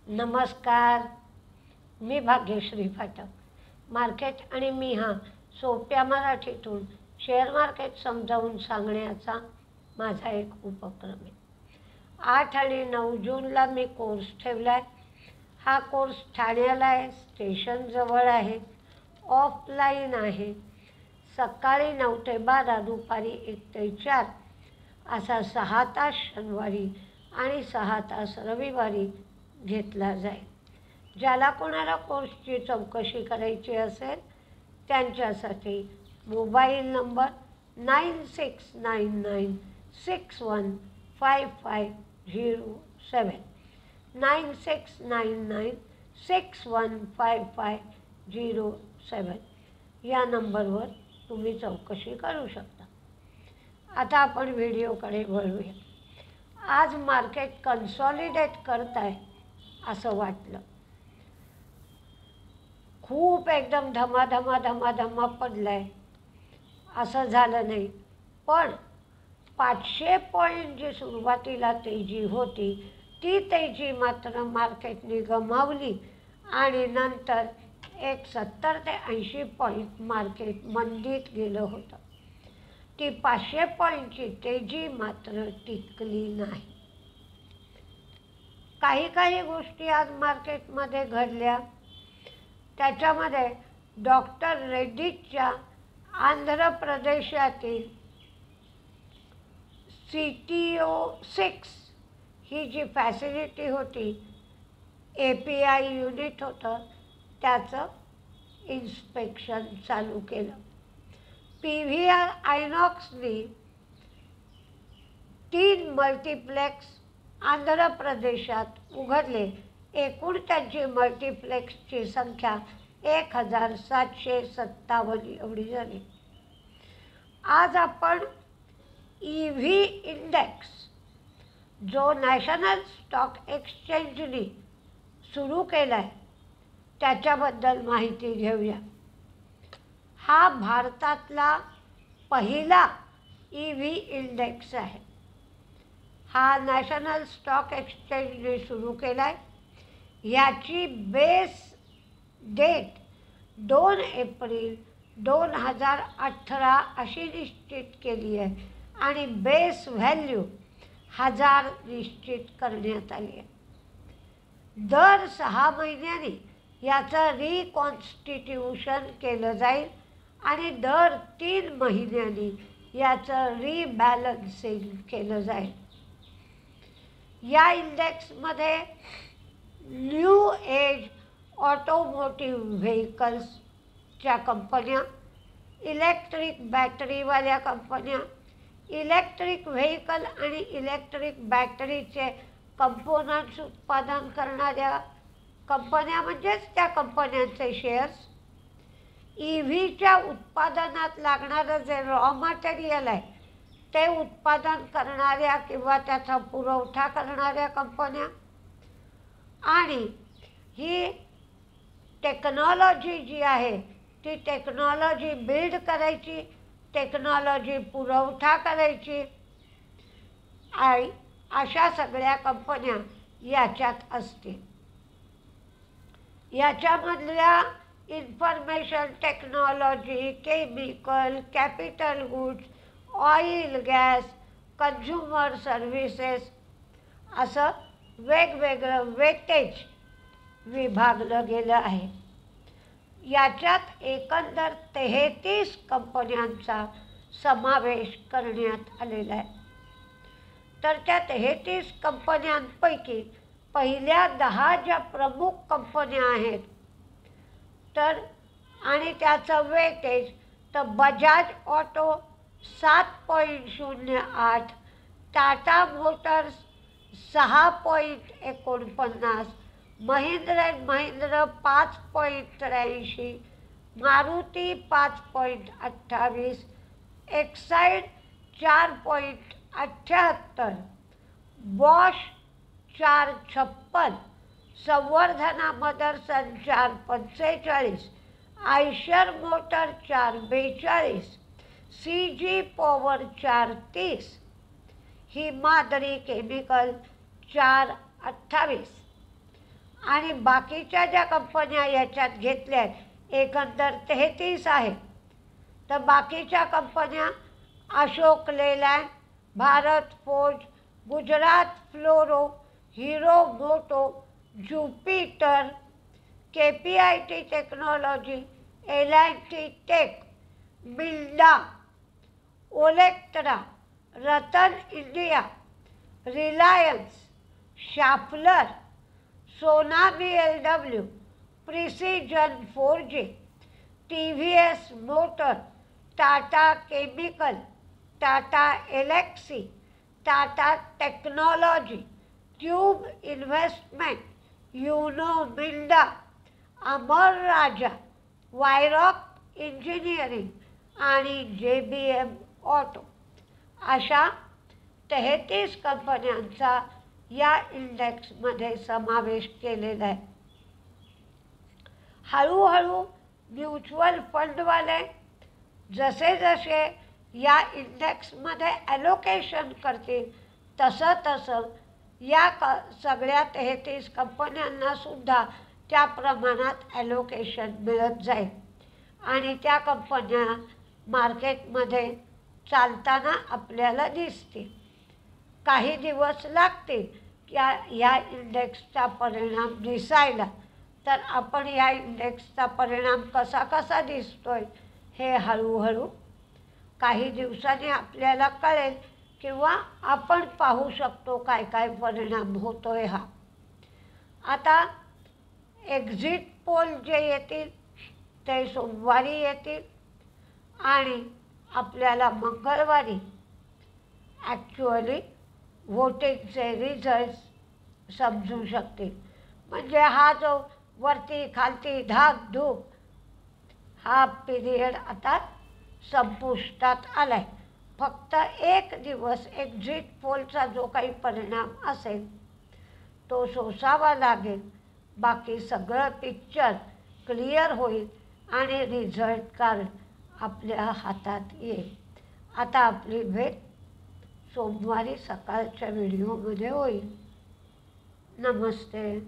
नमस्कार, मी भाग्यश्री फाटक. मार्केट आणि मी हा सोप्या मराठीतून शेअर मार्केट समजावून सांगण्याचा माझा एक उपक्रम आहे. 8 आणि 9 जूनला मी कोर्स ठेवला आहे. हा कोर्स ठाण्याला आहे, स्टेशनजवळ आहे, ऑफलाईन आहे. सकाळी 9 ते 12, दुपारी 1 ते 4 असा 6 तास शनिवारी आणि 6 तास रविवारी घेतला जाईल. ज्याला कोणाला कोर्सची चौकशी करायची असेल त्यांच्यासाठी मोबाईल नंबर 9699615507 9699615507 या नंबरवर तुम्ही चौकशी करू शकता. आता आपण व्हिडिओकडे वळूया. आज मार्केट कन्सॉलिडेट करत आहे असं वाटलं. खूप एकदम धमाधमा पडलं आहे असं झालं नाही, पण 500 पॉईंट जी सुरुवातीला तेजी होती ती तेजी मात्र मार्केटने गमावली आणि नंतर एक 70 ते 80 पॉईंट मार्केट मंदीत गेलं होतं. ती 500 पॉईंटची तेजी मात्र टिकली नाही. काही गोष्टी आज मार्केटमध्ये घडल्या. त्याच्यामध्ये डॉक्टर रेड्डीच्या आंध्र प्रदेशातील CTO-6 ही जी फॅसिलिटी होती, API युनिट होतं, त्याचं इन्स्पेक्शन चालू केलं. PVR आयनॉक्सने 3 मल्टिप्लेक्स आंध्र प्रदेशात उघडले. एकूण त्यांची मल्टिप्लेक्सची संख्या 1757 एवढी झाली. आज आपण EV इंडेक्स जो नॅशनल स्टॉक एक्सचेंजने सुरू केला आहे त्याच्याबद्दल माहिती घेऊया. हा भारतातला पहिला EV इंडेक्स आहे. हा नॅशनल स्टॉक एक्सचेंजने सुरू केला आहे. ह्याची बेस डेट 2 एप्रिल 2018 अशी निश्चित केली आहे आणि बेस व्हॅल्यू 1000 निश्चित करण्यात आली आहे. दर 6 महिन्यांनी याचं रिकॉन्स्टिट्यूशन केलं जाईल आणि दर 3 महिन्यांनी याचं रिबॅलन्सिंग केलं जाईल. या इंडेक्समध्ये न्यू एज ऑटोमोटिव्ह व्हेकल्सच्या कंपन्या, इलेक्ट्रिक बॅटरीवाल्या कंपन्या, इलेक्ट्रिक व्हेकल आणि इलेक्ट्रिक बॅटरीचे कंपोनंट्स उत्पादन करणाऱ्या कंपन्या म्हणजेच त्या कंपन्यांचे शेअर्स, EVच्या उत्पादनात लागणारं जे रॉ मटेरियल आहे ते उत्पादन करणाऱ्या किंवा त्याचा पुरवठा करणाऱ्या कंपन्या आणि ही टेक्नॉलॉजी जी आहे ती टेक्नॉलॉजी बिल्ड करायची, टेक्नॉलॉजी पुरवठा करायची, अशा सगळ्या कंपन्या याच्यात असतील. याच्यामधल्या information technology, chemical, capital goods, oil, gas, consumer services असं वेगवेगळं वेटेज विभागलं गेलं आहे. याच्यात एकंदर 33 कंपन्यांचा समावेश करण्यात आलेला आहे. तर त्या 33 कंपन्यांपैकी पहिल्या 10 ज्या प्रमुख कंपन्या आहेत तर आणि त्याचं वेटेज तर Bajaj Auto 7.08, Tata Motors 6.49, Mahindra and Mahindra 5.83, Maruti 5.28, Exide 4.78, Bosch 4.56, Samvardhana Motherson 4.45, Eicher Motor 4.42, CG Power 4.30, Himadri Chemical 4.28 आणि बाकीच्या ज्या कंपन्या याच्यात घेतल्या आहेत एकंदर 33 आहेत. तर बाकीच्या कंपन्या Ashok Leyland, Bharat Forge, Gujarat Fluoro, Hero Moto, Jupiter, KPIT Technology, L&T Tech, Minda, Olectra, Ratan India, Reliance, Schaeffler, Sona BLW, Precision 4G, TVS Motor, Tata Chemical, Tata Elxsi, Tata Technology, Tube Investment, Uno Minda, Amar Raja, Varroc Engineering आणि JBM ऑटो अशा 33 कंपन्यांचा या इंडेक्समध्ये समावेश केलेला आहे. हळूहळू म्युच्युअल फंडवाले जसे जसे या इंडेक्समध्ये ॲलोकेशन करतील तसं तसं या सगळ्या 33 कंपन्यांनासुद्धा त्या प्रमाणात ॲलोकेशन मिळत जाईल आणि त्या कंपन्या मार्केटमध्ये चालताना आपल्याला दिसतील. काही दिवस लागतील या इंडेक्सचा परिणाम दिसायला. तर आपण या इंडेक्सचा परिणाम कसा कसा दिसतोय हे हळूहळू काही दिवसांनी आपल्याला कळेल किंवा आपण पाहू शकतो काय काय परिणाम होतोय हा. आता एक्झिट पोल जे येतील ते सोमवारी येतील आणि आपल्याला मंगळवारी ॲक्च्युअली व्होटिंगचे रिझल्ट्स समजू शकतील. म्हणजे हा जो वरती खालती धाकधूक हा पिरियड आता संपुष्टात आला आहे. फक्त एक दिवस एक्झिट पोलचा जो काही परिणाम असेल तो सोसावा लागेल. बाकी सगळं पिक्चर क्लिअर होईल आणि रिझल्ट कार्ड आपल्या हातात येईल. आता आपली भेट सोमवारी सकाळच्या व्हिडिओमध्ये होईल. नमस्ते.